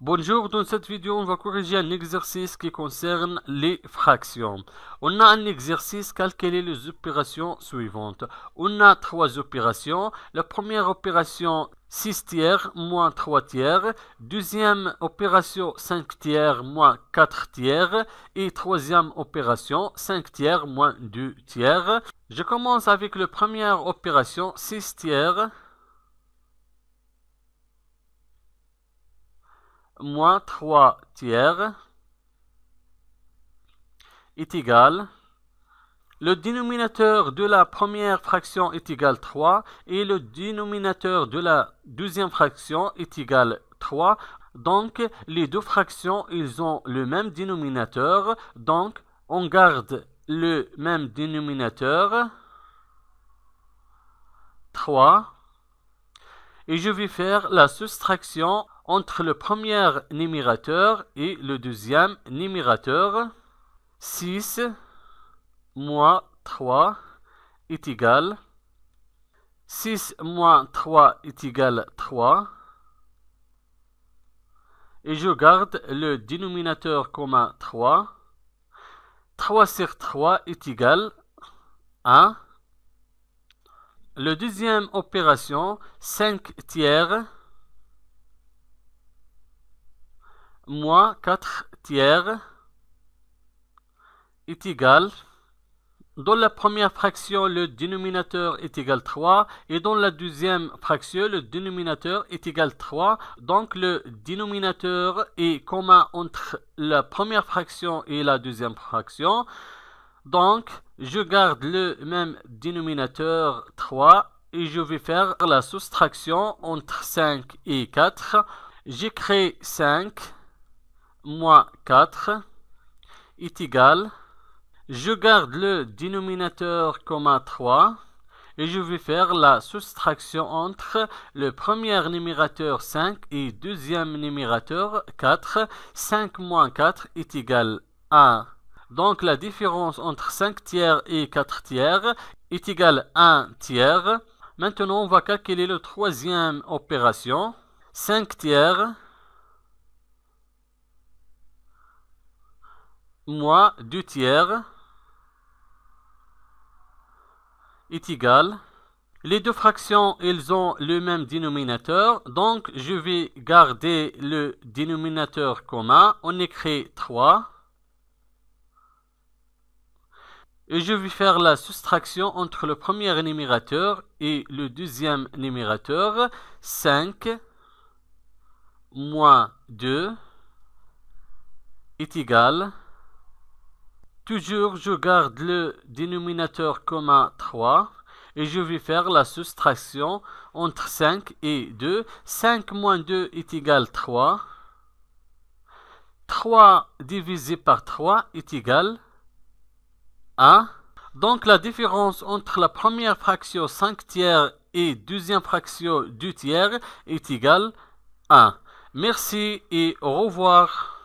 Bonjour, dans cette vidéo, on va corriger un exercice qui concerne les fractions. On a un exercice, calculer les opérations suivantes. On a trois opérations. La première opération, 6 tiers moins 3 tiers. Deuxième opération, 5 tiers moins 4 tiers. Et troisième opération, 5 tiers moins 2 tiers. Je commence avec la première opération, 6 tiers. Moins 3 tiers est égal. Le dénominateur de la première fraction est égal 3 et le dénominateur de la deuxième fraction est égal 3. Donc, les deux fractions, ils ont le même dénominateur. Donc, on garde le même dénominateur, 3. Et je vais faire la soustraction entre le premier numérateur et le deuxième numérateur. 6 moins 3 est égal. 6 moins 3 est égal 3. Et je garde le dénominateur commun 3. 3 sur 3 est égal 1. La deuxième opération, 5 tiers moins 4 tiers est égal. Dans la première fraction, le dénominateur est égal 3 et dans la deuxième fraction, le dénominateur est égal 3. Donc le dénominateur est commun entre la première fraction et la deuxième fraction. Donc je garde le même dénominateur 3 et je vais faire la soustraction entre 5 et 4. J'écris 5 moins 4 est égal. Je garde le dénominateur commun 3 et je vais faire la soustraction entre le premier numérateur 5 et deuxième numérateur 4. 5 moins 4 est égal 1. Donc la différence entre 5 tiers et 4 tiers est égale 1 tiers. Maintenant, on va calculer la troisième opération. 5 tiers moins 2 tiers est égal. Les deux fractions, elles ont le même dénominateur. Donc, je vais garder le dénominateur commun. On écrit 3. Et je vais faire la soustraction entre le premier numérateur et le deuxième numérateur. 5 moins 2 est égal. Toujours, je garde le dénominateur commun 3 et je vais faire la soustraction entre 5 et 2. 5 moins 2 est égal 3. 3 divisé par 3 est égal 1. Donc la différence entre la première fraction 5 tiers et deuxième fraction 2 tiers est égale 1. Merci et au revoir.